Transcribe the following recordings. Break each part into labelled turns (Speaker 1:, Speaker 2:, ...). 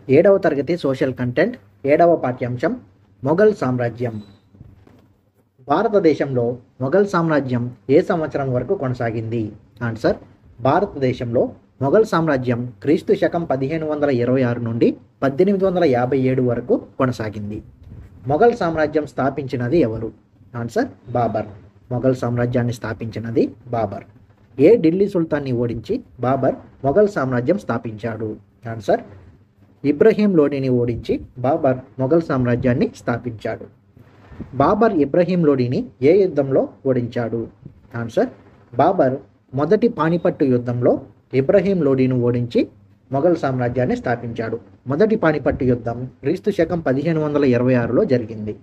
Speaker 1: ఏడవ తరగతి social content, ఏడవ పాఠ్యాంశం మొఘల్ సామ్రాజ్యం. భారతదేశంలో మొఘల్ సామ్రాజ్యం ఏ సంవత్సరం వరకు కొనసాగింది? ఆన్సర్: భారతదేశంలో మొఘల్ సామ్రాజ్యం క్రీస్తు శకం 1526 నుండి 1857 వరకు కొనసాగింది. మొఘల్ సామ్రాజ్యం స్థాపించినది ఎవరు? ఆన్సర్: బాబర్. మొఘల్ సామ్రాజ్యాన్ని స్థాపించినది బాబర్. ఏ ఢిల్లీ సుల్తాన్ని ఓడించి బాబర్ మొఘల్ సామ్రాజ్యం స్థాపించాడు? ఆన్సర్: ఇబ్రహీం లోడిని ఓడించి బాబర్ మొఘల్ సామ్రాజ్యాన్ని స్థాపించాడు. బాబర్ ఇబ్రహీం లోడిని ఏ యుద్ధంలో ఓడించాడు? ఆన్సర్: బాబర్ మొదటి పానిపట్టు యుద్ధంలో ఇబ్రహీం లోడిని ఓడించి మొఘల్ సామ్రాజ్యాన్ని స్థాపించాడు. మొదటి పానిపట్టు యుద్ధం క్రీస్తు శకం 1526లో జరిగింది.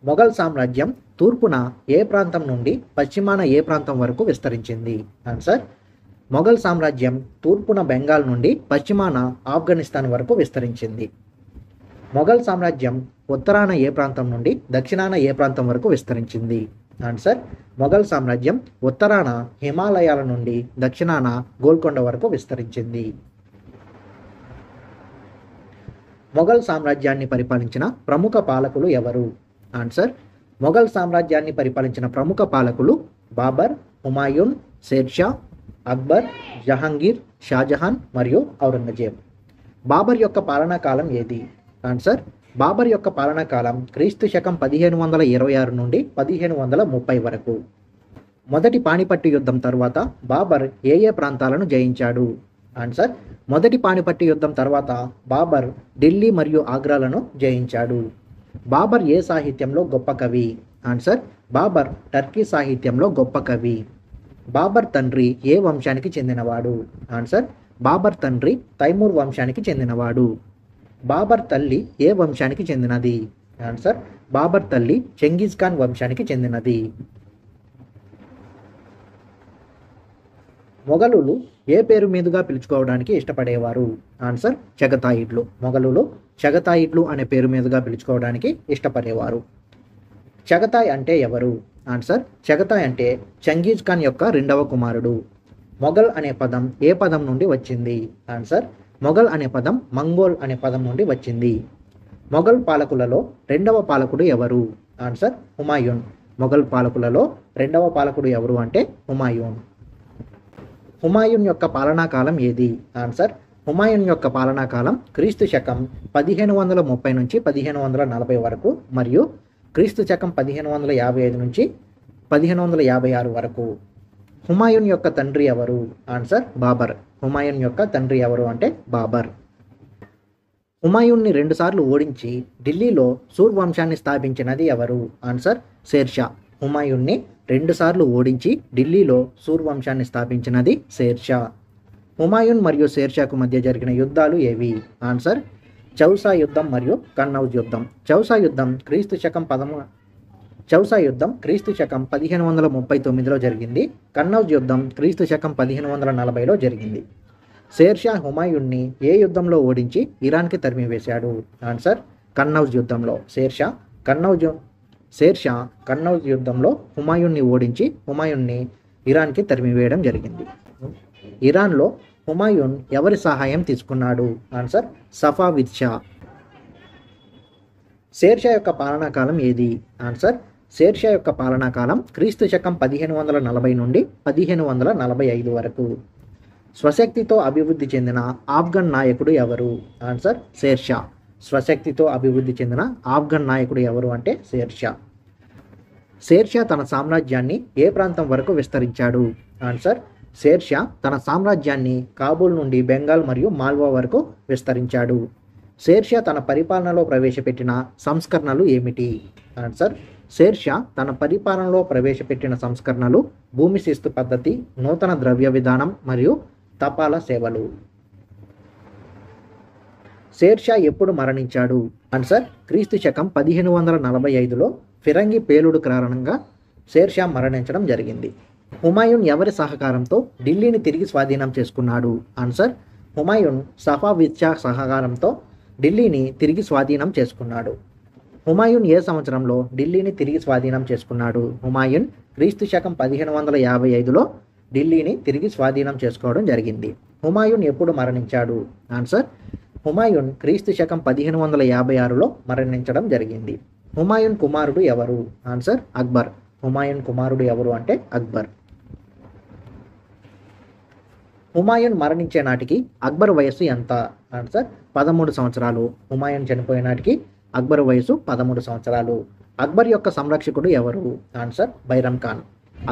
Speaker 1: మొఘల్ సామ్రాజ్యం తూర్పున ఏ ప్రాంతం నుండి పశ్చిమాన ఏ ప్రాంతం వరకు విస్తరించింది? ఆన్సర్: మొఘల్ సామ్రాజ్యం తూర్పున బెంగాల్ నుండి పశ్చిమాన ఆఫ్ఘనిస్తాన్ వరకు విస్తరించింది. మొఘల్ సామ్రాజ్యం ఉత్తరాన ఏ ప్రాంతం నుండి దక్షిణాన ఏ ప్రాంతం వరకు విస్తరించింది? ఆన్సర్: మొఘల్ సామ్రాజ్యం ఉత్తరాన హిమాలయాల నుండి దక్షిణాన గోల్కొండ వరకు విస్తరించింది. మొఘల్ సామ్రాజ్యాన్ని పరిపాలించిన ప్రముఖ పాలకులు ఎవరు? ఆన్సర్: మొఘల్ సామ్రాజ్యాన్ని పరిపాలించిన ప్రముఖ పాలకులు బాబర్, హుమాయూన్, షేర్షా, అక్బర్, జహాంగీర్, షాజహాన్ మరియు ఔరంగజేబ్. బాబర్ యొక్క పాలనా కాలం ఏది? ఆన్సర్: బాబర్ యొక్క పాలనా కాలం క్రీస్తు శకం 1526 నుండి 1530 వరకు. మొదటి పానిపట్టు యుద్ధం తర్వాత బాబర్ ఏ ఏ ప్రాంతాలను జయించాడు? ఆన్సర్: మొదటి పానిపట్టు యుద్ధం తర్వాత బాబర్ ఢిల్లీ మరియు ఆగ్రాలను జయించాడు. బాబర్ ఏ సాహిత్యంలో గొప్ప కవి? ఆన్సర్: బాబర్ టర్కీ సాహిత్యంలో గొప్ప కవి. బాబర్ తండ్రి ఏ వంశానికి చెందినవాడు? ఆన్సర్: బాబర్ తండ్రి తైమూర్ వంశానికి చెందినవాడు. బాబర్ తల్లి ఏ వంశానికి చెందినది? ఆన్సర్: బాబర్ తల్లి చెంగిజ్ ఖాన్ వంశానికి చెందినది. మొఘలులు ఏ పేరు మీదుగా పిలుచుకోవడానికి ఇష్టపడేవారు? ఆన్సర్: చగతాయిడ్లు. మొఘలులు చగతాయిడ్లు అనే పేరు మీదుగా పిలుచుకోవడానికి ఇష్టపడేవారు. చగతాయ్ అంటే ఎవరు? ఆన్సర్: చగతాయ్ అంటే చెంగీజ్ ఖాన్ యొక్క రెండవ కుమారుడు. మొఘల్ అనే పదం ఏ పదం నుండి వచ్చింది? ఆన్సర్: మొఘల్ అనే పదం మంగోల్ అనే పదం నుండి వచ్చింది. మొఘల్ పాలకులలో రెండవ పాలకుడు ఎవరు? ఆన్సర్: హుమాయూన్. మొఘల్ పాలకులలో రెండవ పాలకుడు ఎవరు అంటే హుమాయూన్. హుమాయూన్ యొక్క పాలనా కాలం ఏది? ఆన్సర్: హుమాయూన్ యొక్క పాలనా కాలం క్రీస్తు శకం 1530 నుంచి 1540 వరకు మరియు క్రీస్తు శకం 1555 నుంచి 1556 వరకు. హుమాయూన్ యొక్క తండ్రి ఎవరు? ఆన్సర్: బాబర్. హుమాయూన్ యొక్క తండ్రి ఎవరు అంటే బాబర్. హుమాయూన్ని 2 సార్లు ఓడించి ఢిల్లీలో సూర్ వంశాన్ని స్థాపించినది ఎవరు? ఆన్సర్: షేర్షా. హుమాయూన్ని 2 సార్లు ఓడించి ఢిల్లీలో సూర్ వంశాన్ని స్థాపించినది షేర్షా. హుమాయూన్ మరియు షేర్షాకు మధ్య జరిగిన యుద్ధాలు ఏవి? ఆన్సర్: చౌసా యుద్ధం మరియు కన్నౌజ్ యుద్ధం. చౌసా యుద్ధం క్రీస్తు శకం 1539లో జరిగింది. కన్నౌజ్ యుద్ధం క్రీస్తు శకం 1540లో జరిగింది. షేర్షా హుమాయూన్ని ఏ యుద్ధంలో ఓడించి ఇరాన్కి తరిమివేశాడు? ఆన్సర్: కన్నౌజ్ యుద్ధంలో. షేర్షా కన్నౌజ్ యుద్ధంలో హుమాయూన్ని ఓడించి హుమాయూన్ని ఇరాన్కి తరిమివేయడం జరిగింది. ఇరాన్లో హుమాయూన్ ఎవరి సహాయం తీసుకున్నాడు? Answer: Safavid Shah. షేర్షా యొక్క పాలనా కాలం ఏది? ఆన్సర్: షేర్షా యొక్క పాలనా కాలం క్రీస్తు శకం 1540 నుండి 1545 వరకు. స్వశక్తితో అభివృద్ధి చెందిన ఆఫ్ఘన్ నాయకుడు ఎవరు? ఆన్సర్: షేర్షా. స్వశక్తితో అభివృద్ధి చెందిన ఆఫ్ఘన్ నాయకుడు ఎవరు అంటే షేర్షా. షేర్షా తన సామ్రాజ్యాన్ని ఏ ప్రాంతం వరకు విస్తరించాడు? ఆన్సర్: షేర్షా తన సామ్రాజ్యాన్ని కాబూల్ నుండి బెంగాల్ మరియు మాల్వా వరకు విస్తరించాడు. షేర్షా తన పరిపాలనలో ప్రవేశపెట్టిన సంస్కరణలు ఏమిటి? ఆన్సర్: షేర్షా తన పరిపాలనలో ప్రవేశపెట్టిన సంస్కరణలు భూమి శిస్తు పద్ధతి, నూతన ద్రవ్య విధానం మరియు తపాలా సేవలు. షేర్షా ఎప్పుడు మరణించాడు? ఆన్సర్: క్రీస్తు శకం 1545లో ఫిరంగి పేలుడు కారణంగా షేర్షా మరణించడం జరిగింది. హుమాయూన్ ఎవరి సహకారంతో ఢిల్లీని తిరిగి స్వాధీనం చేసుకున్నాడు? ఆన్సర్: హుమాయూన్ సఫావిద్ షా సహకారంతో ఢిల్లీని తిరిగి స్వాధీనం చేసుకున్నాడు. హుమాయూన్ ఏ సంవత్సరంలో ఢిల్లీని తిరిగి స్వాధీనం చేసుకున్నాడు? హుమాయూన్ క్రీస్తు శకం 1555లో ఢిల్లీని తిరిగి స్వాధీనం చేసుకోవడం జరిగింది. హుమాయూన్ ఎప్పుడు మరణించాడు? ఆన్సర్ హుమాయూన్ క్రీస్తు శకం 1556లో మరణించడం జరిగింది. హుమాయూన్ కుమారుడు ఎవరు? ఆన్సర్ అక్బర్. హుమాయూన్ కుమారుడు ఎవరు అంటే అక్బర్. హుమాయూన్ మరణించే నాటికి అక్బర్ వయస్సు ఎంత? ఆన్సర్ 13 సంవత్సరాలు. హుమాయూన్ చనిపోయే నాటికి అక్బర్ వయసు 13 సంవత్సరాలు. అక్బర్ యొక్క సంరక్షకుడు ఎవరు? ఆన్సర్ బైరం ఖాన్.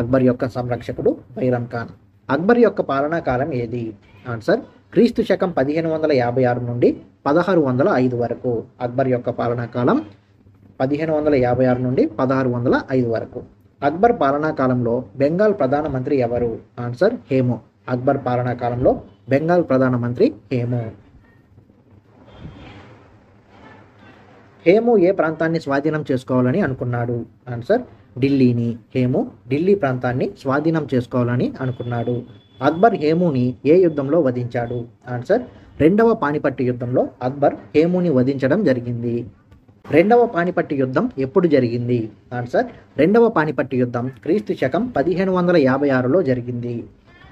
Speaker 1: అక్బర్ యొక్క సంరక్షకుడు బైరం ఖాన్. అక్బర్ యొక్క పాలనా కాలం ఏది? ఆన్సర్ క్రీస్తు శకం 1556 నుండి 1605 వరకు. అక్బర్ యొక్క పాలనా కాలం 1556 నుండి 1605 వరకు. అక్బర్ పాలనా కాలంలో బెంగాల్ ప్రధానమంత్రి ఎవరు? ఆన్సర్ హేము. అక్బర్ పాలనా కాలంలో బెంగాల్ ప్రధానమంత్రి హేము. హేము ఏ ప్రాంతాన్ని స్వాధీనం చేసుకోవాలని అనుకున్నాడు? ఆన్సర్ ఢిల్లీని. హేము ఢిల్లీ ప్రాంతాన్ని స్వాధీనం చేసుకోవాలని అనుకున్నాడు. అక్బర్ హేముని ఏ యుద్ధంలో వధించాడు? ఆన్సర్ రెండవ పానిపట్టు యుద్ధంలో అక్బర్ హేముని వధించడం జరిగింది. రెండవ పానిపట్టు యుద్ధం ఎప్పుడు జరిగింది? ఆన్సర్ రెండవ పానిపట్టు యుద్ధం క్రీస్తు శకం 1556లో జరిగింది.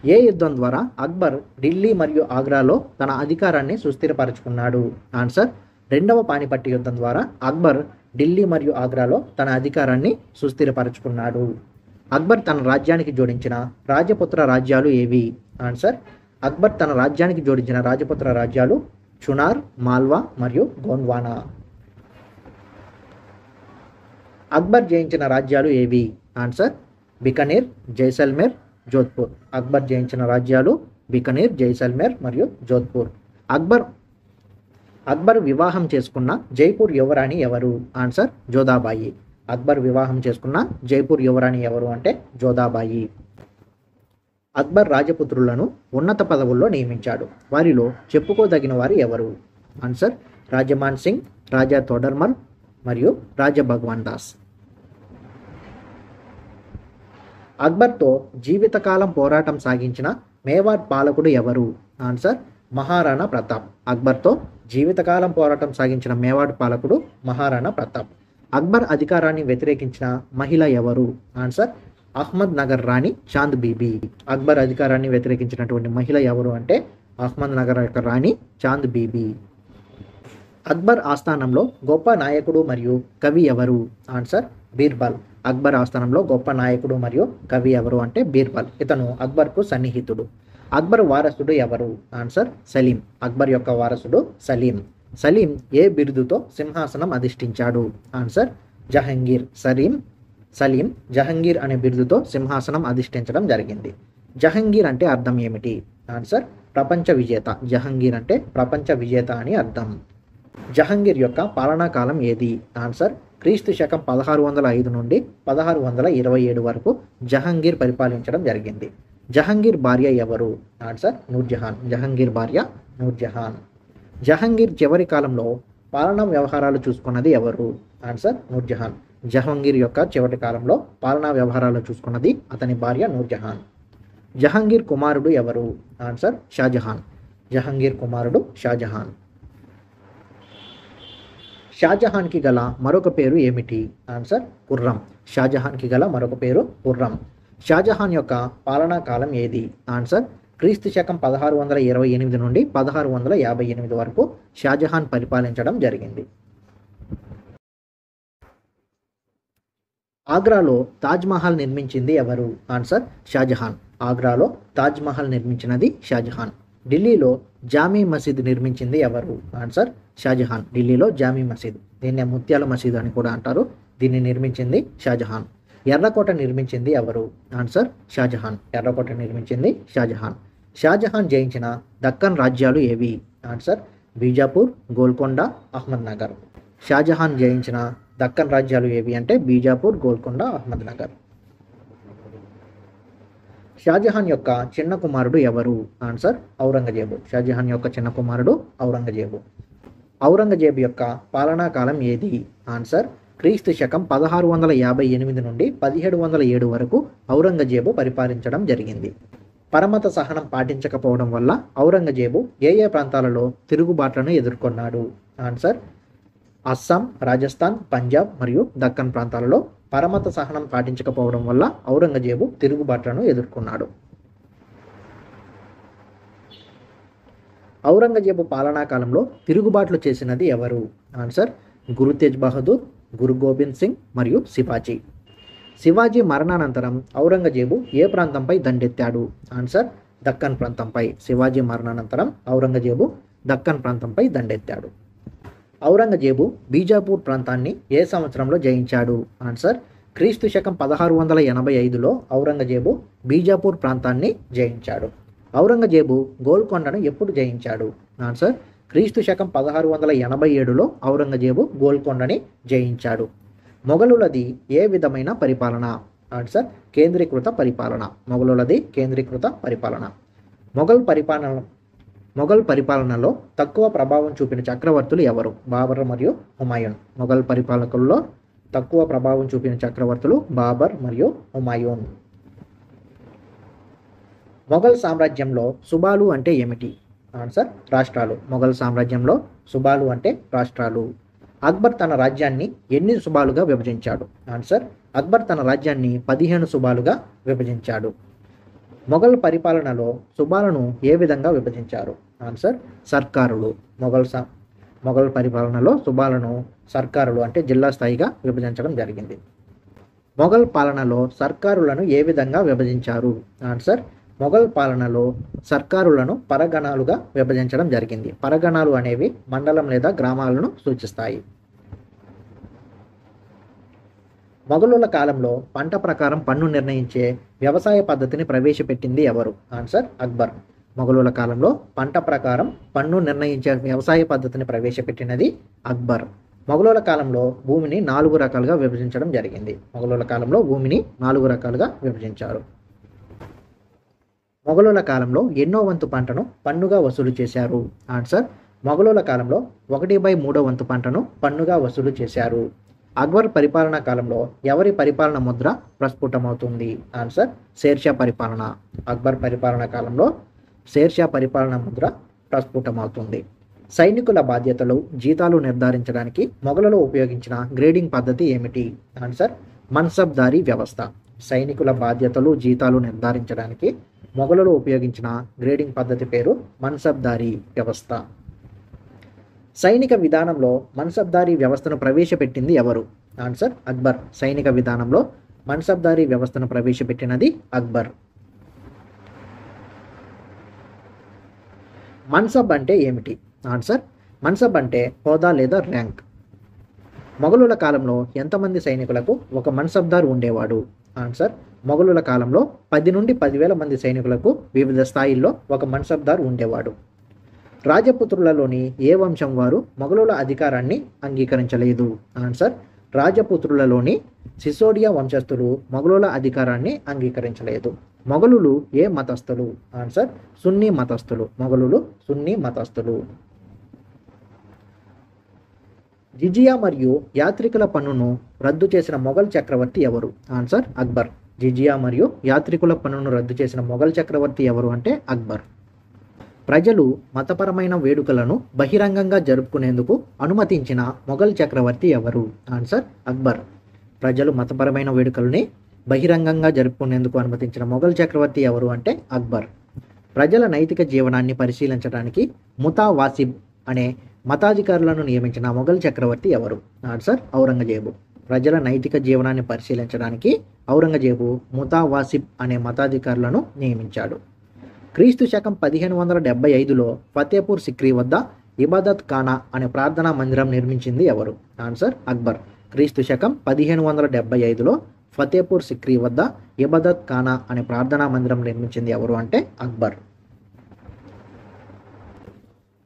Speaker 1: ఏ యుద్ధం ద్వారా అక్బర్ ఢిల్లీ మరియు ఆగ్రాలో తన అధికారాన్ని సుస్థిరపరచుకున్నాడు? ఆన్సర్ రెండవ పానిపట్టు యుద్ధం ద్వారా అక్బర్ ఢిల్లీ మరియు ఆగ్రాలో తన అధికారాన్ని సుస్థిరపరచుకున్నాడు. అక్బర్ తన రాజ్యానికి జోడించిన రాజపుత్ర రాజ్యాలు ఏవి? ఆన్సర్ అక్బర్ తన రాజ్యానికి జోడించిన రాజపుత్ర రాజ్యాలు చునార్, మాల్వా మరియు గోండ్వానా. అక్బర్ జయించిన రాజ్యాలు ఏవి? ఆన్సర్ బికనీర్, జైసల్మేర్, జోధ్పూర్. అక్బర్ జయించిన రాజ్యాలు బికనీర్, జైసల్మేర్ మరియు జోధ్పూర్. అక్బర్ వివాహం చేసుకున్న జైపూర్ యువరాణి ఎవరు? ఆన్సర్ జోధాబాయి. అక్బర్ వివాహం చేసుకున్న జైపూర్ యువరాణి ఎవరు అంటే జోధాబాయి. అక్బర్ రాజపుత్రులను ఉన్నత పదవుల్లో నియమించాడు. వారిలో చెప్పుకోదగిన వారు ఎవరు? ఆన్సర్ రాజమాన్ సింగ్, రాజా తోడర్మల్ మరియు రాజా భగవాన్ దాస్. అక్బర్తో జీవితకాలం పోరాటం సాగించిన మేవాడ్ పాలకుడు ఎవరు? ఆన్సర్ మహారాణా ప్రతాప్. అక్బర్తో జీవితకాలం పోరాటం సాగించిన మేవాడ్ పాలకుడు మహారాణా ప్రతాప్. అక్బర్ అధికారాన్ని వ్యతిరేకించిన మహిళ ఎవరు? ఆన్సర్ అహ్మద్ నగర్ రాణి చాంద్ బీబీ. అక్బర్ అధికారాన్ని వ్యతిరేకించినటువంటి మహిళ ఎవరు అంటే అహ్మద్ నగర్ యొక్క రాణి చాంద్ బీబీ. అక్బర్ ఆస్థానంలో గొప్ప నాయకుడు మరియు కవి ఎవరు? ఆన్సర్ బీర్బల్. అక్బర్ ఆస్థానంలో గొప్ప నాయకుడు మరియు కవి ఎవరు అంటే బీర్బల్. ఇతను అక్బర్కు సన్నిహితుడు. అక్బర్ వారసుడు ఎవరు? ఆన్సర్ సలీం. అక్బర్ యొక్క వారసుడు సలీం. సలీం ఏ బిరుదుతో సింహాసనం అధిష్ఠించాడు? ఆన్సర్ జహంగీర్. సలీం జహంగీర్ అనే బిరుదుతో సింహాసనం అధిష్ఠించడం జరిగింది. జహంగీర్ అంటే అర్థం ఏమిటి? ఆన్సర్ ప్రపంచ విజేత. జహంగీర్ అంటే ప్రపంచ విజేత అని అర్థం. జహంగీర్ యొక్క పాలనా కాలం ఏది? ఆన్సర్ క్రీస్తు శకం 1605 నుండి 1627 వరకు జహంగీర్ పరిపాలించడం జరిగింది. జహంగీర్ భార్య ఎవరు? ఆన్సర్ నూర్జహాన్. జహంగీర్ భార్య నూర్జహాన్. జహంగీర్ చివరి కాలంలో పాలనా వ్యవహారాలు చూసుకున్నది ఎవరు? ఆన్సర్ నూర్జహాన్. జహంగీర్ యొక్క చివరి కాలంలో పాలనా వ్యవహారాలు చూసుకున్నది అతని భార్య నూర్జహాన్. జహంగీర్ కుమారుడు ఎవరు? ఆన్సర్ షాజహాన్. జహంగీర్ కుమారుడు షాజహాన్. షాజహాన్కి గల మరొక పేరు ఏమిటి? ఆన్సర్ ఖుర్రం. షాజహాన్కి గల మరొక పేరు ఖుర్రం. షాజహాన్ యొక్క పాలనా కాలం ఏది? ఆన్సర్ క్రీస్తు శకం 1628 నుండి 1658 వరకు షాజహాన్ పరిపాలించడం జరిగింది. ఆగ్రాలో తాజ్మహల్ నిర్మించింది ఎవరు? ఆన్సర్ షాజహాన్. ఆగ్రాలో తాజ్మహల్ నిర్మించినది షాజహాన్. ఢిల్లీలో జామీ మసీద్ నిర్మించింది ఎవరు? ఆన్సర్ షాజహాన్. ఢిల్లీలో జామీ మసీద్, దీన్ని ముత్యాల మసీద్ అని కూడా అంటారు, దీన్ని నిర్మించింది షాజహాన్. ఎర్రకోట నిర్మించింది ఎవరు? ఆన్సర్ షాజహాన్. ఎర్రకోట నిర్మించింది షాజహాన్. షాజహాన్ జయించిన దక్కన్ రాజ్యాలు ఏవి? ఆన్సర్ బీజాపూర్, గోల్కొండ, అహ్మద్ నగర్. షాజహాన్ జయించిన దక్కన్ రాజ్యాలు ఏవి అంటే బీజాపూర్, గోల్కొండ, అహ్మద్ నగర్. షాజహాన్ యొక్క చిన్న కుమారుడు ఎవరు? ఆన్సర్ ఔరంగజేబు. షాజహాన్ యొక్క చిన్న కుమారుడు ఔరంగజేబు. ఔరంగజేబు యొక్క పాలనా కాలం ఏది? ఆన్సర్ క్రీస్తు శకం 1658 నుండి 1707 వరకు ఔరంగజేబు పరిపాలించడం జరిగింది. పరమత సహనం పాటించకపోవడం వల్ల ఔరంగజేబు ఏ ఏ ప్రాంతాలలో తిరుగుబాట్లను ఎదుర్కొన్నాడు? ఆన్సర్ అస్సాం, రాజస్థాన్, పంజాబ్ మరియు దక్కన్ ప్రాంతాలలో పరమత సహనం పాటించకపోవడం వల్ల ఔరంగజేబు తిరుగుబాట్లను ఎదుర్కొన్నాడు. ఔరంగజేబు పాలనా కాలంలో తిరుగుబాట్లు చేసినది ఎవరు? ఆన్సర్ గురు తేజ్ బహదూర్, గురు గోబింద్ సింగ్ మరియు శివాజీ. శివాజీ మరణానంతరం ఔరంగజేబు ఏ ప్రాంతంపై దండెత్తాడు? ఆన్సర్ దక్కన్ ప్రాంతంపై. శివాజీ మరణానంతరం ఔరంగజేబు దక్కన్ ప్రాంతంపై దండెత్తాడు. ఔరంగజేబు బీజాపూర్ ప్రాంతాన్ని ఏ సంవత్సరంలో జయించాడు? ఆన్సర్ క్రీస్తు శకం 1685లో ఔరంగజేబు బీజాపూర్ ప్రాంతాన్ని జయించాడు. ఔరంగజేబు గోల్కొండను ఎప్పుడు జయించాడు? ఆన్సర్ క్రీస్తు శకం 1687లో ఔరంగజేబు గోల్కొండని జయించాడు. మొఘలులది ఏ విధమైన పరిపాలన? ఆన్సర్ కేంద్రీకృత పరిపాలన. మొఘలులది కేంద్రీకృత పరిపాలన. మొఘల్ పరిపాలనలో తక్కువ ప్రభావం చూపిన చక్రవర్తులు ఎవరు? బాబర్ మరియు హుమాయూన్. మొఘల్ పరిపాలకుల్లో తక్కువ ప్రభావం చూపిన చక్రవర్తులు బాబర్ మరియు హుమాయూన్. మొఘల్ సామ్రాజ్యంలో సుబాలు అంటే ఏమిటి? ఆన్సర్ రాష్ట్రాలు. మొఘల్ సామ్రాజ్యంలో సుబాలు అంటే రాష్ట్రాలు. అక్బర్ తన రాజ్యాన్ని ఎన్ని సుబాలుగా విభజించాడు? ఆన్సర్ అక్బర్ తన రాజ్యాన్ని 15 సుబాలుగా విభజించాడు. మొఘల్ పరిపాలనలో సుబాలను ఏ విధంగా విభజించారు? ఆన్సర్ సర్కారులు. మొఘల్ పరిపాలనలో సుబాలను సర్కారులు అంటే జిల్లా స్థాయిగా విభజించడం జరిగింది. మొఘల్ పాలనలో సర్కారులను ఏ విధంగా విభజించారు? ఆన్సర్ మొఘల్ పాలనలో సర్కారులను పరగణాలుగా విభజించడం జరిగింది. పరగణాలు అనేవి మండలం లేదా గ్రామాలను సూచిస్తాయి. మొఘలుల కాలంలో పంట ప్రకారం పన్ను నిర్ణయించే వ్యవసాయ పద్ధతిని ప్రవేశపెట్టింది ఎవరు? ఆన్సర్ అక్బర్. మొఘలుల కాలంలో పంట ప్రకారం పన్ను నిర్ణయించే వ్యవసాయ పద్ధతిని ప్రవేశపెట్టినది అక్బర్. మొఘలుల కాలంలో భూమిని 4 రకాలుగా విభజించడం జరిగింది. మొఘలుల కాలంలో భూమిని 4 రకాలుగా విభజించారు. మొఘలుల కాలంలో ఎన్నో వంతు పంటను పన్నుగా వసూలు చేశారు? ఆన్సర్ మొఘలుల కాలంలో 1/3 వంతు పంటను పన్నుగా వసూలు చేశారు. అక్బర్ పరిపాలనా కాలంలో ఎవరి పరిపాలన ముద్ర ప్రస్ఫుటమవుతుంది? ఆన్సర్ షేర్షా పరిపాలన. అక్బర్ పరిపాలనా కాలంలో షేర్షా పరిపాలన ముద్ర ప్రస్ఫుటమవుతుంది. సైనికుల బాధ్యతలు, జీతాలు నిర్ధారించడానికి మొఘలులు ఉపయోగించిన గ్రేడింగ్ పద్ధతి ఏమిటి? ఆన్సర్ మన్సబ్దారీ వ్యవస్థ. సైనికుల బాధ్యతలు, జీతాలు నిర్ధారించడానికి మొఘలులు ఉపయోగించిన గ్రేడింగ్ పద్ధతి పేరు మన్సబ్దారీ వ్యవస్థ. సైనిక విధానంలో మన్సబ్దారీ వ్యవస్థను ప్రవేశపెట్టింది ఎవరు? ఆన్సర్ అక్బర్. సైనిక విధానంలో మన్సబ్దారీ వ్యవస్థను ప్రవేశపెట్టినది అక్బర్. మన్సబ్ అంటే ఏమిటి? ఆన్సర్ మన్సబ్ అంటే హోదా లేదా ర్యాంక్. మొఘలుల కాలంలో ఎంతమంది సైనికులకు ఒక మన్సబ్దార్ ఉండేవాడు? ఆన్సర్ మొఘలుల కాలంలో 10 నుండి 10,000 మంది సైనికులకు వివిధ స్థాయిల్లో ఒక మన్సబ్దార్ ఉండేవాడు. రాజపుత్రులలోని ఏ వంశం వారు మొఘలుల అధికారాన్ని అంగీకరించలేదు? ఆన్సర్ రాజపుత్రులలోని సిసోడియా వంశస్థులు మొఘలుల అధికారాన్ని అంగీకరించలేదు. మొఘలులు ఏ మతస్థులు? ఆన్సర్ సున్నీ మతస్థులు. మొఘలులు సున్నీ మతస్థులు. జిజియా మరియు యాత్రికుల పన్నును రద్దు చేసిన మొఘల్ చక్రవర్తి ఎవరు? ఆన్సర్ అక్బర్. జిజియా మరియు యాత్రికుల పన్నును రద్దు చేసిన మొఘల్ చక్రవర్తి ఎవరు అంటే అక్బర్. ప్రజలు మతపరమైన వేడుకలను బహిరంగంగా జరుపుకునేందుకు అనుమతించిన మొఘల్ చక్రవర్తి ఎవరు? ఆన్సర్ అక్బర్. ప్రజలు మతపరమైన వేడుకల్ని బహిరంగంగా జరుపుకునేందుకు అనుమతించిన మొఘల్ చక్రవర్తి ఎవరు అంటే అక్బర్. ప్రజల నైతిక జీవనాన్ని పరిశీలించడానికి ముతా వాసిబ్ అనే మతాధికారులను నియమించిన మొఘల్ చక్రవర్తి ఎవరు? ఆన్సర్ ఔరంగజేబు. ప్రజల నైతిక జీవనాన్ని పరిశీలించడానికి ఔరంగజేబు ముతా వాసిబ్ అనే మతాధికారులను నియమించాడు. క్రీస్తు శకం 1575లో ఫతేపూర్ సిక్రీ వద్ద ఇబాదత్ ఖానా అనే ప్రార్థనా మందిరం నిర్మించింది ఎవరు? ఆన్సర్ అక్బర్. క్రీస్తు శకం 1575లో ఫతేపూర్ సిక్రీ వద్ద ఇబాదత్ ఖానా అనే ప్రార్థనా మందిరం నిర్మించింది ఎవరు అంటే అక్బర్.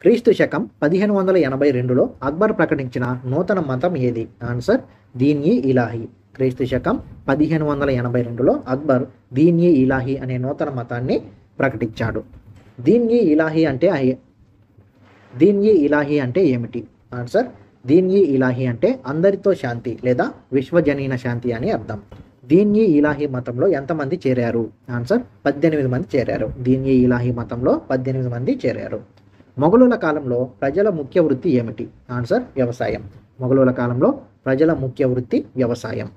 Speaker 1: క్రీస్తు శకం 1582లో అక్బర్ ప్రకటించిన నూతన మతం ఏది? ఆన్సర్ దీన్-ఈ ఇలాహీ. క్రీస్తు శకం 1582లో అక్బర్ దీన్-ఈ ఇలాహీ అనే నూతన మతాన్ని ప్రకటించాడు. దీన్-ఈ ఇలాహీ అంటే ఏమిటి? ఆన్సర్ దీన్-ఈ ఇలాహీ అంటే అందరితో శాంతి లేదా విశ్వజనీన శాంతి అని అర్థం. దీన్-ఈ ఇలాహీ మతంలో ఎంతమంది చేరారు? ఆన్సర్ 18 మంది చేరారు. దీన్-ఈ ఇలాహీ మతంలో 18 మంది చేరారు. మొఘలుల కాలంలో ప్రజల ముఖ్య వృత్తి ఏమిటి? ఆన్సర్ వ్యవసాయం. మొఘలుల కాలంలో ప్రజల ముఖ్య వృత్తి వ్యవసాయం.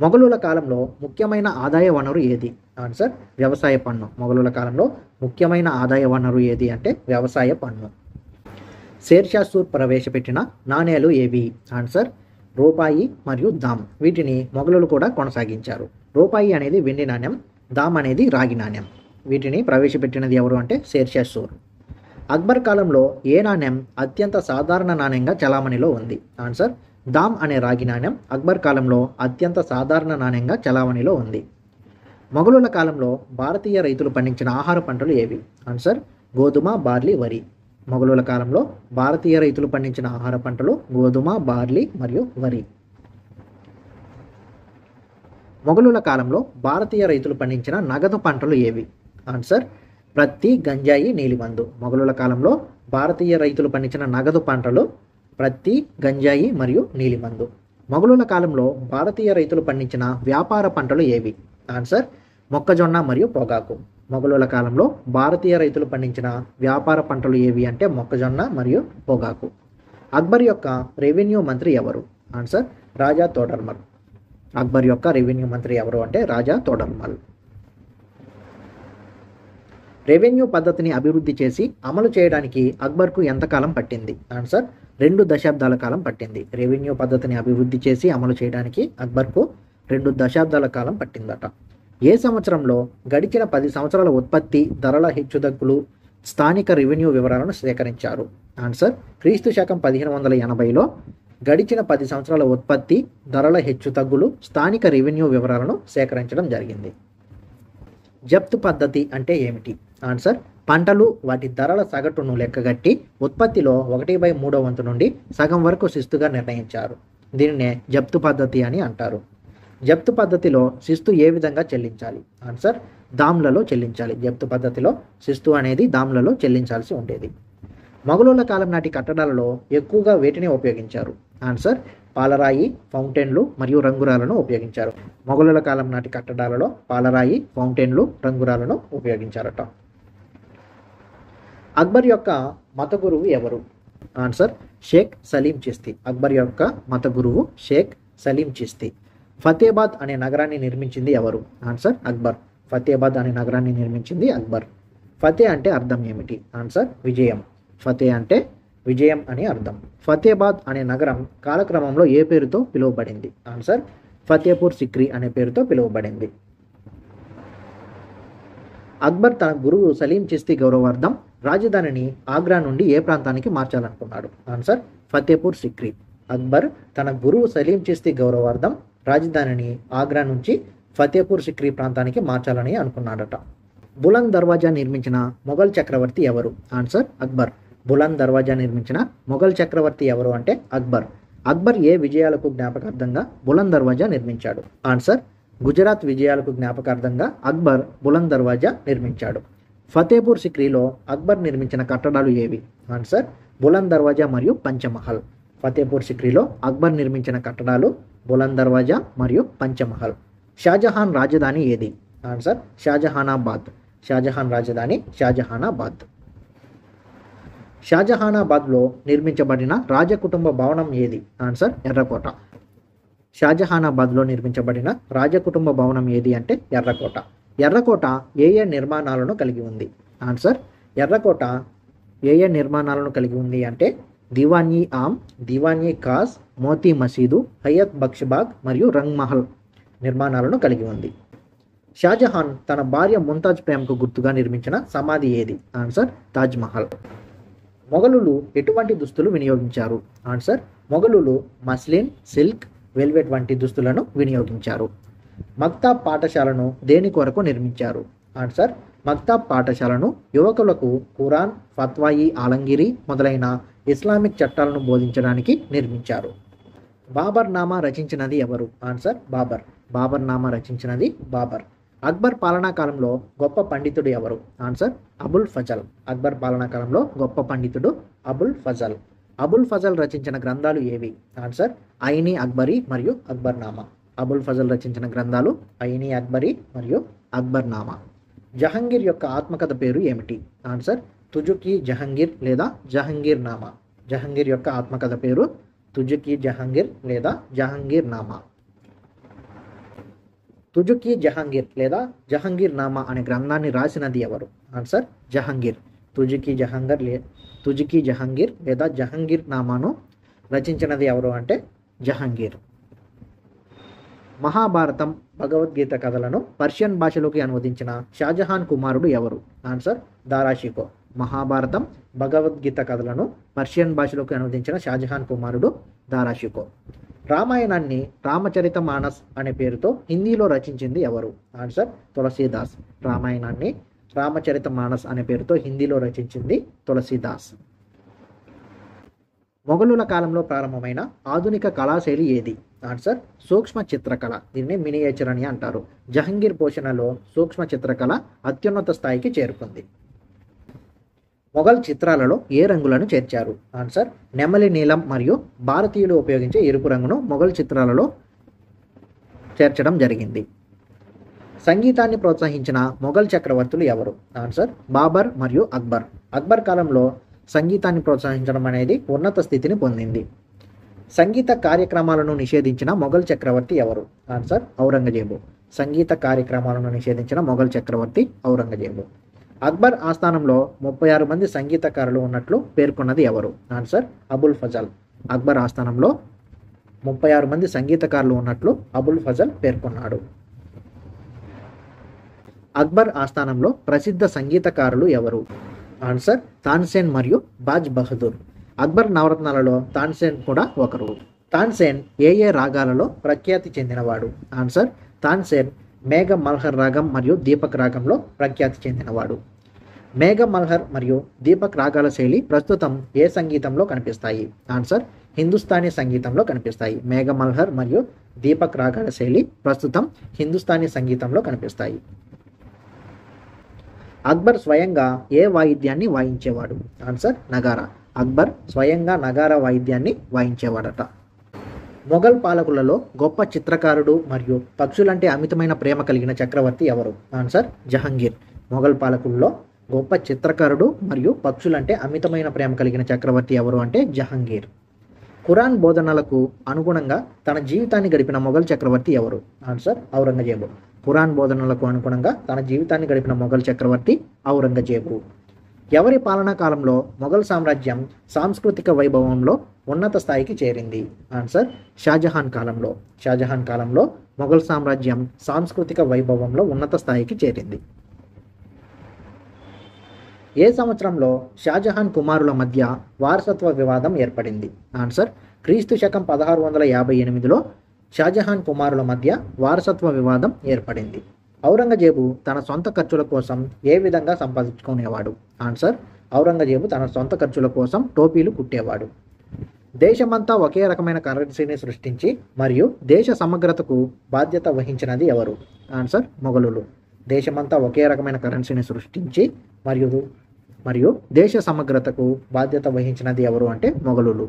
Speaker 1: మొఘలుల కాలంలో ముఖ్యమైన ఆదాయ వనరు ఏది? ఆన్సర్ వ్యవసాయ పన్ను. మొఘలుల కాలంలో ముఖ్యమైన ఆదాయ వనరు ఏది అంటే వ్యవసాయ పన్ను. షేర్షా సూర్ ప్రవేశపెట్టిన నాణేలు ఏవి? ఆన్సర్ రూపాయి మరియు దామ్. వీటిని మొఘలులు కూడా కొనసాగించారు. రూపాయి అనేది వెండి నాణ్యం, దామ్ అనేది రాగి నాణ్యం. వీటిని ప్రవేశపెట్టినది ఎవరు అంటే షేర్షా సూర్. అక్బర్ కాలంలో ఏ నాణ్యం అత్యంత సాధారణ నాణ్యంగా చలామణిలో ఉంది? ఆన్సర్ దామ్ అనే రాగి నాణ్యం అక్బర్ కాలంలో అత్యంత సాధారణ నాణ్యంగా చలామణిలో ఉంది. మొఘలుల కాలంలో భారతీయ రైతులు పండించిన ఆహార పంటలు ఏవి? ఆన్సర్ గోధుమ, బార్లీ, వరి. మొఘలుల కాలంలో భారతీయ రైతులు పండించిన ఆహార పంటలు గోధుమ, బార్లీ మరియు వరి. మొఘలుల కాలంలో భారతీయ రైతులు పండించిన నగదు పంటలు ఏవి? ఆన్సర్ ప్రత్తి, గంజాయి, నీలిమందు. మొఘలుల కాలంలో భారతీయ రైతులు పండించిన నగదు పంటలు ప్రత్తి, గంజాయి మరియు నీలిమందు. మొఘలుల కాలంలో భారతీయ రైతులు పండించిన వ్యాపార పంటలు ఏవి? ఆన్సర్ మొక్కజొన్న మరియు పొగాకు. మొఘలుల కాలంలో భారతీయ రైతులు పండించిన వ్యాపార పంటలు ఏవి అంటే మొక్కజొన్న మరియు పొగాకు. అక్బర్ యొక్క రెవెన్యూ మంత్రి ఎవరు? ఆన్సర్ రాజా తోడర్మల్. అక్బర్ యొక్క రెవెన్యూ మంత్రి ఎవరు అంటే రాజా తోడర్మల్. రెవెన్యూ పద్ధతిని అభివృద్ధి చేసి అమలు చేయడానికి అక్బర్కు ఎంతకాలం పట్టింది? ఆన్సర్ 2 దశాబ్దాల కాలం పట్టింది. రెవెన్యూ పద్ధతిని అభివృద్ధి చేసి అమలు చేయడానికి అక్బర్కు 2 దశాబ్దాల కాలం పట్టిందట. ఏ సంవత్సరంలో గడిచిన 10 సంవత్సరాల ఉత్పత్తి, ధరల హెచ్చుతగ్గులు, స్థానిక రెవెన్యూ వివరాలను సేకరించారు? ఆన్సర్ క్రీస్తు శకం 1580లో గడిచిన 10 సంవత్సరాల ఉత్పత్తి, ధరల హెచ్చుతగ్గులు, స్థానిక రెవెన్యూ వివరాలను సేకరించడం జరిగింది. జప్తు పద్ధతి అంటే ఏమిటి? ఆన్సర్ పంటలు వాటి ధరల సగటును లెక్కగట్టి ఉత్పత్తిలో 1/3 వంతు నుండి సగం వరకు శిస్తుగా నిర్ణయించారు. దీనినే జప్తు పద్ధతి అని అంటారు. జప్తు పద్ధతిలో శిస్తు ఏ విధంగా చెల్లించాలి? ఆన్సర్ దామ్లలో చెల్లించాలి. జప్తు పద్ధతిలో శిస్తు అనేది దామ్లలో చెల్లించాల్సి ఉండేది. మొఘలుల కాలం నాటి కట్టడాలలో ఎక్కువగా వేటిని ఉపయోగించారు? ఆన్సర్ పాలరాయి, ఫౌంటైన్లు మరియు రంగురాలను ఉపయోగించారు. మొఘలుల కాలం నాటి కట్టడాలలో పాలరాయి, ఫౌంటైన్లు, రంగురాలను ఉపయోగించారట. అక్బర్ యొక్క మత గురువు ఎవరు? ఆన్సర్ షేక్ సలీం చిస్తి. అక్బర్ యొక్క మత గురువు షేక్ సలీం చిస్తి. ఫతేబాద్ అనే నగరాన్ని నిర్మించింది ఎవరు? ఆన్సర్ అక్బర్. ఫతేబాద్ అనే నగరాన్ని నిర్మించింది అక్బర్. ఫతే అంటే అర్థం ఏమిటి? ఆన్సర్ విజయం. ఫతే అంటే విజయం అని అర్థం. ఫతేబాద్ అనే నగరం కాలక్రమంలో ఏ పేరుతో పిలువబడింది? ఆన్సర్ ఫతేపూర్ సిక్రీ అనే పేరుతో పిలువబడింది. అక్బర్ తన గురువు సలీం చిస్తి గౌరవార్థం రాజధానిని ఆగ్రా నుండి ఏ ప్రాంతానికి మార్చాలనుకున్నాడు? ఆన్సర్ ఫతేపూర్ సిక్రీ. అక్బర్ తన గురువు సలీం చిస్తి గౌరవార్థం రాజధానిని ఆగ్రా నుంచి ఫతేపూర్ సిక్రీ ప్రాంతానికి మార్చాలని అనుకున్నాడట. బులంద్ దర్వాజా నిర్మించిన మొఘల్ చక్రవర్తి ఎవరు? ఆన్సర్ అక్బర్. బులంద్ దర్వాజా నిర్మించిన మొఘల్ చక్రవర్తి ఎవరు అంటే అక్బర్. అక్బర్ ఏ విజయాలకు జ్ఞాపకార్థంగా బులంద్ దర్వాజా నిర్మించాడు? ఆన్సర్ గుజరాత్ విజయాలకు జ్ఞాపకార్థంగా అక్బర్ బులంద్ దర్వాజా నిర్మించాడు. ఫతేపూర్ సిక్రీలో అక్బర్ నిర్మించిన కట్టడాలు ఏవి? ఆన్సర్ బులంద్ దర్వాజా మరియు పంచమహల్. ఫతేపూర్ సిక్రీలో అక్బర్ నిర్మించిన కట్టడాలు బులంద్ దర్వాజా మరియు పంచమహల్. షాజహాన్ రాజధాని ఏది? ఆన్సర్ షాజహానాబాద్. షాజహాన్ రాజధాని షాజహానాబాద్. షాజహానాబాద్లో నిర్మించబడిన రాజకుటుంబ భవనం ఏది? ఆన్సర్ ఎర్రకోట. షాజహానాబాద్లో నిర్మించబడిన రాజకుటుంబ భవనం ఏది అంటే ఎర్రకోట. ఎర్రకోట ఏ నిర్మాణాలను కలిగి ఉంది? ఆన్సర్ ఎర్రకోట ఏ నిర్మాణాలను కలిగి ఉంది అంటే దివానీ ఆమ్, దివానీ ఖాస్, మోతీ మసీదు, హయత్ బక్షబాగ్ మరియు రంగ్ మహల్ నిర్మాణాలను కలిగి ఉంది. షాజహాన్ తన భార్య ముంతాజ్ ప్రేమకు గుర్తుగా నిర్మించిన సమాధి ఏది? ఆన్సర్ తాజ్ మహల్. మొఘలులు ఎటువంటి దుస్తులు వినియోగించారు? ఆన్సర్ మొఘలులు మస్లిన్, సిల్క్, వెల్వెట్ వంటి దుస్తులను వినియోగించారు. మక్తాబ్ పాఠశాలను దేని కొరకు నిర్మించారు? ఆన్సర్ మక్తాబ్ పాఠశాలను యువకులకు ఖురాన్, ఫత్వాయి ఆలంగిరి మొదలైన ఇస్లామిక్ చట్టాలను బోధించడానికి నిర్మించారు. బాబర్ నామా రచించినది ఎవరు? ఆన్సర్ బాబర్. బాబర్ నామా రచించినది బాబర్. అక్బర్ పాలనా కాలంలో గొప్ప పండితుడు ఎవరు? ఆన్సర్ అబుల్ ఫజల్. అక్బర్ పాలనా కాలంలో గొప్ప పండితుడు అబుల్ ఫజల్. అబుల్ ఫజల్ రచించిన గ్రంథాలు ఏవి? ఆన్సర్ ఐనీ అక్బరీ మరియు అక్బర్ నామా. అబుల్ ఫజల్ రచించిన గ్రంథాలు ఐనీ అక్బరీ మరియు అక్బర్ నామా. జహంగీర్ యొక్క ఆత్మకథ పేరు ఏమిటి? ఆన్సర్ తుజుకీ జహంగీర్ లేదా జహంగీర్ నామా. జహంగీర్ యొక్క ఆత్మకథ పేరు తుజుకీ జహంగీర్ లేదా జహంగీర్ నామా. తుజుకి జహాంగీర్ లేదా జహంగీర్ నామా అనే గ్రంథాన్ని రాసినది ఎవరు? ఆన్సర్ జహంగీర్. తుజుకి జహంగీర్ లేదా జహంగీర్ నామాను రచించినది ఎవరు అంటే జహంగీర్. మహాభారతం, భగవద్గీత కథలను పర్షియన్ భాషలోకి అనువదించిన షాజహాన్ కుమారుడు ఎవరు? ఆన్సర్ దారా షికో. మహాభారతం, భగవద్గీత కథలను పర్షియన్ భాషలోకి అనువదించిన షాజహాన్ కుమారుడు దారా షికో. రామాయణాన్ని రామచరిత మానస్ అనే పేరుతో హిందీలో రచించింది ఎవరు? ఆన్సర్ తులసీదాస్. రామాయణాన్ని రామచరిత మానస్ అనే పేరుతో హిందీలో రచించింది తులసీదాస్. మొఘలుల కాలంలో ప్రారంభమైన ఆధునిక కళాశైలి ఏది? ఆన్సర్ సూక్ష్మ చిత్రకళ. దీన్ని మినియేచర్ అని అంటారు. జహంగీర్ పోషణలో సూక్ష్మ చిత్రకళ అత్యున్నత స్థాయికి చేరుకుంది. మొఘల్ చిత్రాలలో ఏ రంగులను చేర్చారు? ఆన్సర్ నెమలి నీలం మరియు భారతీయులు ఉపయోగించే ఎరుపు రంగును మొఘల్ చిత్రాలలో చేర్చడం జరిగింది. సంగీతాన్ని ప్రోత్సహించిన మొఘల్ చక్రవర్తులు ఎవరు? ఆన్సర్ బాబర్ మరియు అక్బర్. అక్బర్ కాలంలో సంగీతాన్ని ప్రోత్సహించడం అనేది ఉన్నత స్థితిని పొందింది. సంగీత కార్యక్రమాలను నిషేధించిన మొఘల్ చక్రవర్తి ఎవరు? ఆన్సర్ ఔరంగజేబు. సంగీత కార్యక్రమాలను నిషేధించిన మొఘల్ చక్రవర్తి ఔరంగజేబు. అక్బర్ ఆస్థానంలో 36 మంది సంగీతకారులు ఉన్నట్లు పేర్కొన్నది ఎవరు? ఆన్సర్ అబుల్ ఫజల్. అక్బర్ ఆస్థానంలో 36 మంది సంగీతకారులు ఉన్నట్లు అబుల్ ఫజల్ పేర్కొన్నాడు. అక్బర్ ఆస్థానంలో ప్రసిద్ధ సంగీతకారులు ఎవరు? ఆన్సర్ తాన్సేన్ మరియు బాజ్ బహదూర్. అక్బర్ నవరత్నాలలో తాన్సేన్ కూడా ఒకరు. తాన్సేన్ ఏ రాగాలలో ప్రఖ్యాతి చెందినవాడు? ఆన్సర్ తాన్సేన్ మేఘ మల్హర్ రాగం మరియు దీపక్ రాగంలో ప్రఖ్యాతి చెందినవాడు. మేఘ మల్హర్ మరియు దీపక్ రాగాల శైలి ప్రస్తుతం ఏ సంగీతంలో కనిపిస్తాయి? ఆన్సర్ హిందుస్థానీ సంగీతంలో కనిపిస్తాయి. మేఘ మల్హర్ మరియు దీపక్ రాగాల శైలి ప్రస్తుతం హిందుస్థానీ సంగీతంలో కనిపిస్తాయి. అక్బర్ స్వయంగా ఏ వాయిద్యాన్ని వాయించేవాడు? ఆన్సర్ నగారా. అక్బర్ స్వయంగా నగారా వాయిద్యాన్ని వాయించేవాడట. మొఘల్ పాలకులలో గొప్ప చిత్రకారుడు మరియు పక్షులంటే అమితమైన ప్రేమ కలిగిన చక్రవర్తి ఎవరు? ఆన్సర్ జహంగీర్. మొఘల్ పాలకుల్లో గొప్ప చిత్రకారుడు మరియు పక్షులంటే అమితమైన ప్రేమ కలిగిన చక్రవర్తి ఎవరు అంటే జహంగీర్. ఖురాన్ బోధనలకు అనుగుణంగా తన జీవితాన్ని గడిపిన మొఘల్ చక్రవర్తి ఎవరు? ఆన్సర్ ఔరంగజేబు. ఖురాన్ బోధనలకు అనుగుణంగా తన జీవితాన్ని గడిపిన మొఘల్ చక్రవర్తి ఔరంగజేబు. ఎవరి పాలనా కాలంలో మొఘల్ సామ్రాజ్యం సాంస్కృతిక వైభవంలో ఉన్నత స్థాయికి చేరింది? ఆన్సర్ షాజహాన్ కాలంలో. షాజహాన్ కాలంలో మొఘల్ సామ్రాజ్యం సాంస్కృతిక వైభవంలో ఉన్నత స్థాయికి చేరింది. ఏ సంవత్సరంలో షాజహాన్ కుమారుల మధ్య వారసత్వ వివాదం ఏర్పడింది? ఆన్సర్ క్రీస్తు శకం 1658లో షాజహాన్ కుమారుల మధ్య వారసత్వ వివాదం ఏర్పడింది. ఔరంగజేబు తన సొంత ఖర్చుల కోసం ఏ విధంగా సంపాదించుకునేవాడు? ఆన్సర్ ఔరంగజేబు తన సొంత ఖర్చుల కోసం టోపీలు కుట్టేవాడు. దేశమంతా ఒకే రకమైన కరెన్సీని సృష్టించి మరియు దేశ సమగ్రతకు బాధ్యత వహించినది ఎవరు? ఆన్సర్ మొఘలులు. దేశమంతా ఒకే రకమైన కరెన్సీని సృష్టించి మరియు దేశ సమగ్రతకు బాధ్యత వహించినది ఎవరు అంటే మొఘలులు.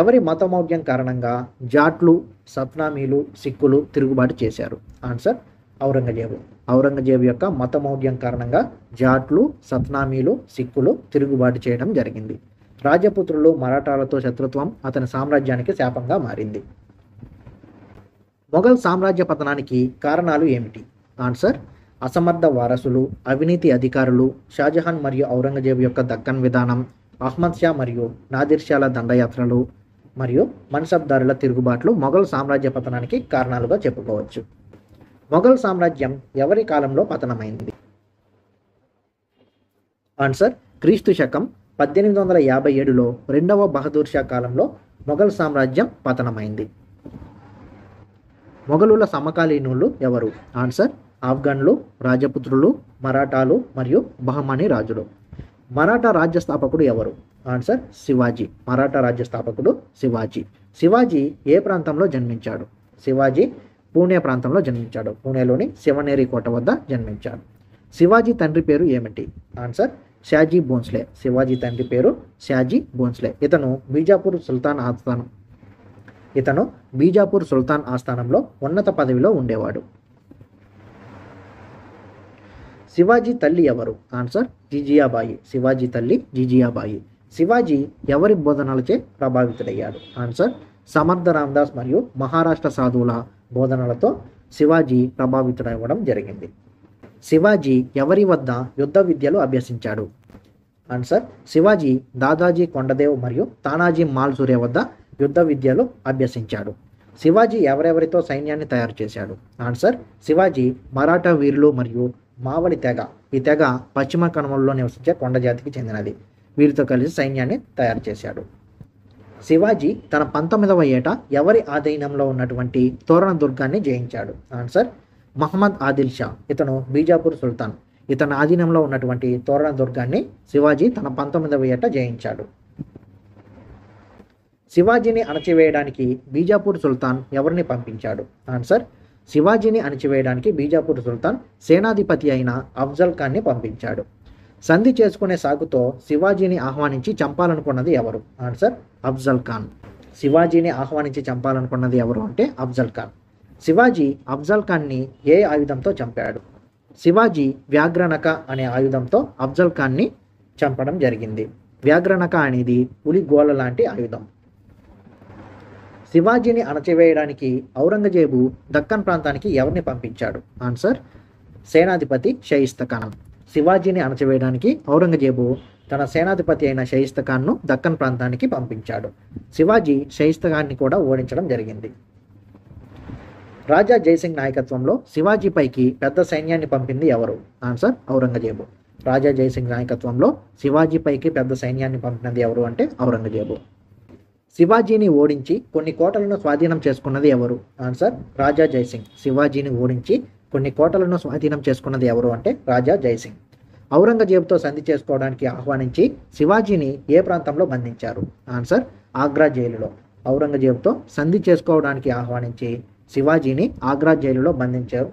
Speaker 1: ఎవరి మతమౌఢ్యం కారణంగా జాట్లు, సత్నామీలు, సిక్కులు తిరుగుబాటు చేశారు? ఆన్సర్ ఔరంగజేబు. ఔరంగజేబు యొక్క మతమౌఢ్యం కారణంగా జాట్లు, సత్నామీలు, సిక్కులు తిరుగుబాటు చేయడం జరిగింది. రాజపుత్రులు, మరాఠాలతో శత్రుత్వం అతని సామ్రాజ్యానికి శాపంగా మారింది. మొఘల్ సామ్రాజ్య పతనానికి కారణాలు ఏమిటి? ఆన్సర్ అసమర్థ వారసులు, అవినీతి అధికారులు, షాజహాన్ మరియు ఔరంగజేబు యొక్క దక్కన్ విధానం, అహ్మద్ షా మరియు నాదిర్ షాల దండయాత్రలు మరియు మన్సబ్దారుల తిరుగుబాట్లు మొఘల్ సామ్రాజ్య పతనానికి కారణాలుగా చెప్పుకోవచ్చు. మొఘల్ సామ్రాజ్యం ఎవరి కాలంలో పతనమైంది? ఆన్సర్ క్రీస్తు శకం 1857లో రెండవ బహదూర్ షా కాలంలో మొఘల్ సామ్రాజ్యం పతనమైంది. మొఘలుల సమకాలీనులు ఎవరు? ఆన్సర్ ఆఫ్ఘన్లు, రాజపుత్రులు, మరాఠాలు మరియు బహమనీ రాజులు. మరాఠా రాజ్య స్థాపకుడు ఎవరు? ఆన్సర్ శివాజీ. మరాఠా రాజ్య స్థాపకుడు శివాజీ. శివాజీ ఏ ప్రాంతంలో జన్మించాడు? శివాజీ పూణే ప్రాంతంలో జన్మించాడు. పూణేలోని శివనేరి కోట వద్ద జన్మించాడు. శివాజీ తండ్రి పేరు ఏమిటి? ఆన్సర్ షాజీ భోన్స్లే. శివాజీ తండ్రి పేరు షాజీ భోన్స్లే. ఇతను బీజాపూర్ సుల్తాన్ ఆస్థానంలో ఉన్నత పదవిలో ఉండేవాడు. శివాజీ తల్లి ఎవరు? ఆన్సర్ జిజియాబాయి. శివాజీ తల్లి జిజియాబాయి. శివాజీ ఎవరి బోధనలచే ప్రభావితుడయ్యాడు? ఆన్సర్ సమర్థ రామదాస్ మరియు మహారాష్ట్ర సాధువుల బోధనలతో శివాజీ ప్రభావితుడవ్వడం జరిగింది. శివాజీ ఎవరి వద్ద యుద్ధ విద్యలు అభ్యసించాడు? ఆన్సర్ శివాజీ దాదాజీ కొండదేవ్ మరియు తానాజీ మాల్సూరే వద్ద యుద్ధ విద్యలు అభ్యసించాడు. శివాజీ ఎవరెవరితో సైన్యాన్ని తయారు చేశాడు? ఆన్సర్ శివాజీ మరాఠా వీరులు మరియు మావలి తెగ. ఈ తెగ పశ్చిమ కనుమలలో నివసించే కొండ జాతికి చెందినది. వీరితో కలిసి సైన్యాన్ని తయారు చేశాడు. శివాజీ తన 19వ ఏట ఎవరి ఆధీనంలో ఉన్నటువంటి తోరణ దుర్గాన్ని జయించాడు? ఆన్సర్ మహమ్మద్ ఆదిల్ షా. ఇతను బీజాపూర్ సుల్తాన్. ఇతని ఆధీనంలో ఉన్నటువంటి తోరణ దుర్గాన్ని శివాజీ తన 19వ ఏట జయించాడు. శివాజీని అణచివేయడానికి బీజాపూర్ సుల్తాన్ ఎవరిని పంపించాడు? ఆన్సర్ శివాజీని అణచివేయడానికి బీజాపూర్ సుల్తాన్ సేనాధిపతి అయిన అఫ్జల్ ఖాన్ని పంపించాడు. సంధి చేసుకునే సాగుతో శివాజీని ఆహ్వానించి చంపాలనుకున్నది ఎవరు? ఆన్సర్ అఫ్జల్ ఖాన్. శివాజీని ఆహ్వానించి చంపాలనుకున్నది ఎవరు అంటే అఫ్జల్ ఖాన్. శివాజీ అఫ్జల్ ఖాన్ని ఏ ఆయుధంతో చంపాడు? శివాజీ వ్యాఘ్రనక అనే ఆయుధంతో అఫ్జల్ ఖాన్ని చంపడం జరిగింది. వ్యాఘ్రనక అనేది పులి గోల లాంటి ఆయుధం. శివాజీని అణచివేయడానికి ఔరంగజేబు దక్కన్ ప్రాంతానికి ఎవరిని పంపించాడు? ఆన్సర్ సేనాధిపతి షయిస్తా ఖాన్. శివాజీని అణచివేయడానికి ఔరంగజేబు తన సేనాధిపతి అయిన షయిస్తా ఖాన్ను దక్కన్ ప్రాంతానికి పంపించాడు. శివాజీ షయిస్తా ఖాన్ని కూడా ఓడించడం జరిగింది. రాజా జైసింగ్ నాయకత్వంలో శివాజీపైకి పెద్ద సైన్యాన్ని పంపింది ఎవరు? ఆన్సర్ ఔరంగజేబు. రాజా జైసింగ్ నాయకత్వంలో శివాజీపైకి పెద్ద సైన్యాన్ని పంపినది ఎవరు అంటే ఔరంగజేబు. శివాజీని ఓడించి కొన్ని కోటలను స్వాధీనం చేసుకున్నది ఎవరు? ఆన్సర్ రాజా జైసింగ్. శివాజీని ఓడించి కొన్ని కోటలను స్వాధీనం చేసుకున్నది ఎవరు అంటే రాజా జైసింగ్. ఔరంగజేబుతో సంధి చేసుకోవడానికి ఆహ్వానించి శివాజీని ఏ ప్రాంతంలో బంధించారు? ఆన్సర్ ఆగ్రా జైలులో. ఔరంగజేబుతో సంధి చేసుకోవడానికి ఆహ్వానించి శివాజీని ఆగ్రా జైలులో బంధించారు.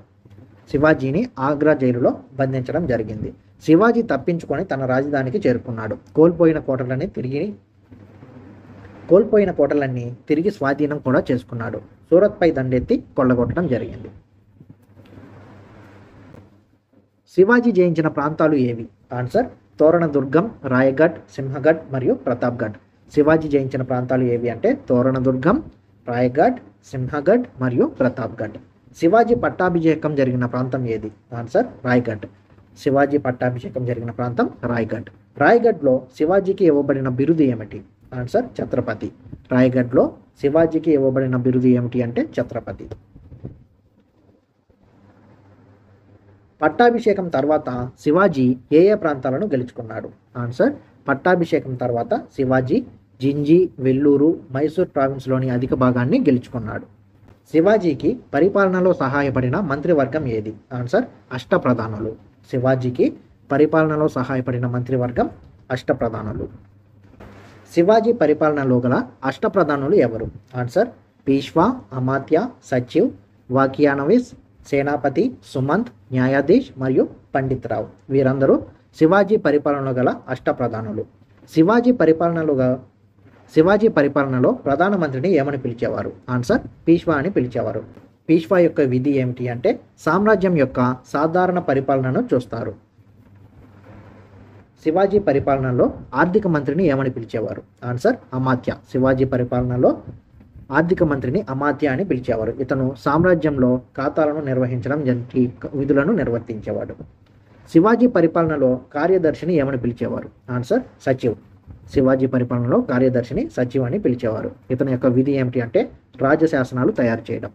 Speaker 1: శివాజీని ఆగ్రా జైలులో బంధించడం జరిగింది. శివాజీ తప్పించుకొని తన రాజధానికి చేరుకున్నాడు. కోల్పోయిన కోటలన్నీ తిరిగి స్వాధీనం కూడా చేసుకున్నాడు. సూరత్పై దండెత్తి కొల్లగొట్టడం జరిగింది. శివాజీ జయించిన ప్రాంతాలు ఏవి? ఆన్సర్ తోరణ దుర్గం, రాయగఢ్, సింహగఢ్ మరియు ప్రతాప్గఢ్. శివాజీ జయించిన ప్రాంతాలు ఏవి అంటే తోరణ దుర్గం, రాయగఢ్, సింహగఢ్ మరియు ప్రతాప్గఢ్. శివాజీ పట్టాభిషేకం జరిగిన ప్రాంతం ఏది? ఆన్సర్ రాయగఢ్. శివాజీ పట్టాభిషేకం జరిగిన ప్రాంతం రాయగఢ్. రాయగఢ్లో శివాజీకి ఇవ్వబడిన బిరుదు ఏమిటి? ఆన్సర్ ఛత్రపతి. రాయగఢ్లో శివాజీకి ఇవ్వబడిన బిరుదు ఏమిటి అంటే ఛత్రపతి. పట్టాభిషేకం తర్వాత శివాజీ ఏ ఏ ప్రాంతాలను గెలుచుకున్నాడు? ఆన్సర్ పట్టాభిషేకం తర్వాత శివాజీ జింజి, వెల్లూరు, మైసూర్ ప్రావిన్స్లోని అధిక భాగాన్ని గెలుచుకున్నాడు. శివాజీకి పరిపాలనలో సహాయపడిన మంత్రివర్గం ఏది? ఆన్సర్ అష్టప్రధానులు. శివాజీకి పరిపాలనలో సహాయపడిన మంత్రివర్గం అష్టప్రధానులు. శివాజీ పరిపాలనలో గల అష్టప్రధానులు ఎవరు? ఆన్సర్ పీష్వా, అమాత్య, సచివ్, వాకియానవిస్, సేనాపతి, సుమంత్, న్యాయాధీష్ మరియు పండిత్ రావు. వీరందరూ శివాజీ పరిపాలనలో గల అష్టప్రధానులు. శివాజీ పరిపాలనలో ప్రధానమంత్రిని ఏమని పిలిచేవారు? ఆన్సర్ పీష్వా అని పిలిచేవారు. పీష్వా యొక్క విధి ఏమిటి అంటే సామ్రాజ్యం యొక్క సాధారణ పరిపాలనను చూస్తారు. శివాజీ పరిపాలనలో ఆర్థిక మంత్రిని ఏమని పిలిచేవారు? ఆన్సర్ అమాత్య. శివాజీ పరిపాలనలో ఆర్థిక మంత్రిని అమాత్య అని పిలిచేవారు. ఇతను సామ్రాజ్యంలో ఖాతాలను నిర్వహించడం వంటి విధులను నిర్వర్తించేవాడు. శివాజీ పరిపాలనలో కార్యదర్శిని ఏమని పిలిచేవారు? ఆన్సర్ సచివ్. శివాజీ పరిపాలనలో కార్యదర్శిని సచివ్ అని పిలిచేవారు. ఇతని యొక్క విధి ఏమిటి అంటే రాజశాసనాలు తయారు చేయడం.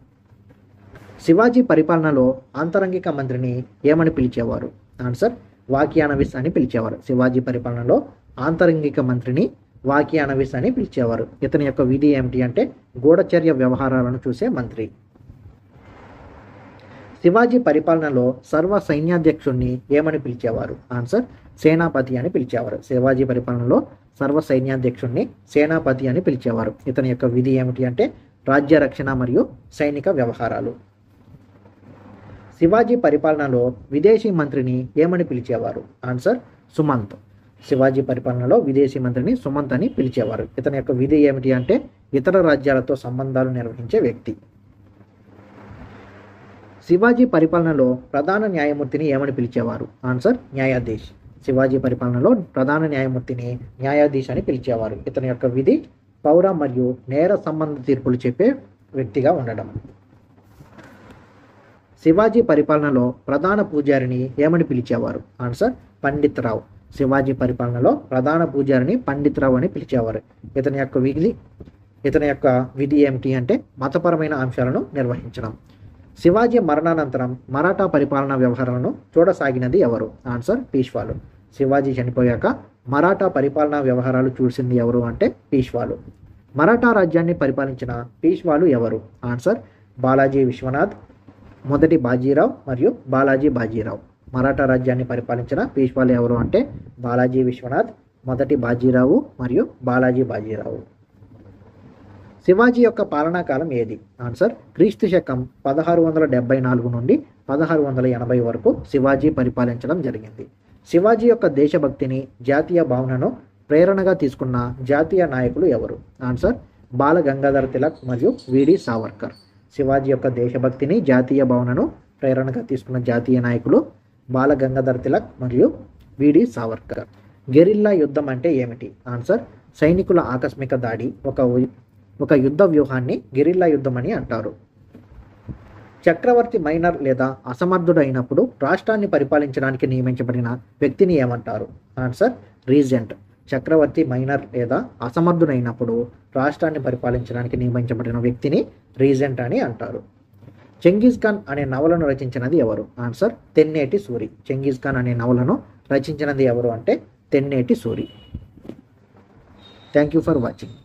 Speaker 1: శివాజీ పరిపాలనలో ఆంతరంగిక మంత్రిని ఏమని పిలిచేవారు? ఆన్సర్ వాకియానవిస్ అని పిలిచేవారు. శివాజీ పరిపాలనలో ఆంతరంగిక మంత్రిని వాకియానవిస్ అని పిలిచేవారు. ఇతని యొక్క విధి ఏమిటి అంటే గూఢచర్య వ్యవహారాలను చూసే మంత్రి. శివాజీ పరిపాలనలో సర్వ సైన్యాధ్యక్షుడిని ఏమని పిలిచేవారు? ఆన్సర్ సేనాపతి అని పిలిచేవారు. శివాజీ పరిపాలనలో సర్వ సైన్యాధ్యక్షుడిని సేనాపతి అని పిలిచేవారు. ఇతని యొక్క విధి ఏమిటి అంటే రాజ్య రక్షణ మరియు సైనిక వ్యవహారాలు. శివాజీ పరిపాలనలో విదేశీ మంత్రిని ఏమని పిలిచేవారు? ఆన్సర్ సుమంత్. శివాజీ పరిపాలనలో విదేశీ మంత్రిని సుమంత్ అని పిలిచేవారు. ఇతని యొక్క విధి ఏమిటి అంటే ఇతర రాజ్యాలతో సంబంధాలు నిర్వహించే వ్యక్తి. శివాజీ పరిపాలనలో ప్రధాన న్యాయమూర్తిని ఏమని పిలిచేవారు? ఆన్సర్ న్యాయాధీష్. శివాజీ పరిపాలనలో ప్రధాన న్యాయమూర్తిని న్యాయాధీష్ అని పిలిచేవారు. ఇతని యొక్క విధి పౌర మరియు నేర సంబంధ తీర్పులు చెప్పే వ్యక్తిగా ఉండడం. శివాజీ పరిపాలనలో ప్రధాన పూజారిని ఏమని పిలిచేవారు? ఆన్సర్ పండిత్ రావు. శివాజీ పరిపాలనలో ప్రధాన పూజారిని పండిత్ రావు అని పిలిచేవారు. ఇతని యొక్క విధి ఏమిటి అంటే మతపరమైన అంశాలను నిర్వహించడం. శివాజీ మరణానంతరం మరాఠా పరిపాలనా వ్యవహారాలను చూడసాగినది ఎవరు? ఆన్సర్ పీష్వాలు. శివాజీ చనిపోయాక మరాఠా పరిపాలనా వ్యవహారాలు చూసింది ఎవరు అంటే పీష్వాలు. మరాఠా రాజ్యాన్ని పరిపాలించిన పీష్వాలు ఎవరు? ఆన్సర్ బాలాజీ విశ్వనాథ్, మొదటి బాజీరావు మరియు బాలాజీ బాజీరావు. మరాఠా రాజ్యాన్ని పరిపాలించిన పీష్వాలు ఎవరు అంటే బాలాజీ విశ్వనాథ్, మొదటి బాజీరావు మరియు బాలాజీ బాజీరావు. శివాజీ యొక్క పాలనా కాలం ఏది? ఆన్సర్ క్రీస్తు శకం 1674 నుండి 1680 వరకు శివాజీ పరిపాలించడం జరిగింది. శివాజీ యొక్క దేశభక్తిని, జాతీయ భావనను ప్రేరణగా తీసుకున్న జాతీయ నాయకులు ఎవరు? ఆన్సర్ బాల గంగాధర తిలక్ మరియు విడి సావర్కర్. శివాజీ యొక్క దేశభక్తిని, జాతీయ భావనను ప్రేరణగా తీసుకున్న జాతీయ నాయకులు బాల గంగాధర తిలక్ మరియు విడి సావర్కర్. గెరిల్లా యుద్ధం అంటే ఏమిటి? ఆన్సర్ సైనికుల ఆకస్మిక దాడి, ఒక యుద్ధ వ్యూహాన్ని గెరిల్లా యుద్ధం అని అంటారు. చక్రవర్తి మైనర్ లేదా అసమర్థుడైనప్పుడు రాష్ట్రాన్ని పరిపాలించడానికి నియమించబడిన వ్యక్తిని ఏమంటారు? Answer Regent. చక్రవర్తి మైనర్ లేదా అసమర్థుడైనప్పుడు రాష్ట్రాన్ని పరిపాలించడానికి నియమించబడిన వ్యక్తిని రీజెంట్ అని అంటారు. చెంగీజ్ ఖాన్ అనే నవలను రచించినది ఎవరు? ఆన్సర్ తెన్నేటి సూరి. చెంగీజ్ ఖాన్ అనే నవలను రచించినది ఎవరు అంటే Tenneti Suri. Thank you for watching.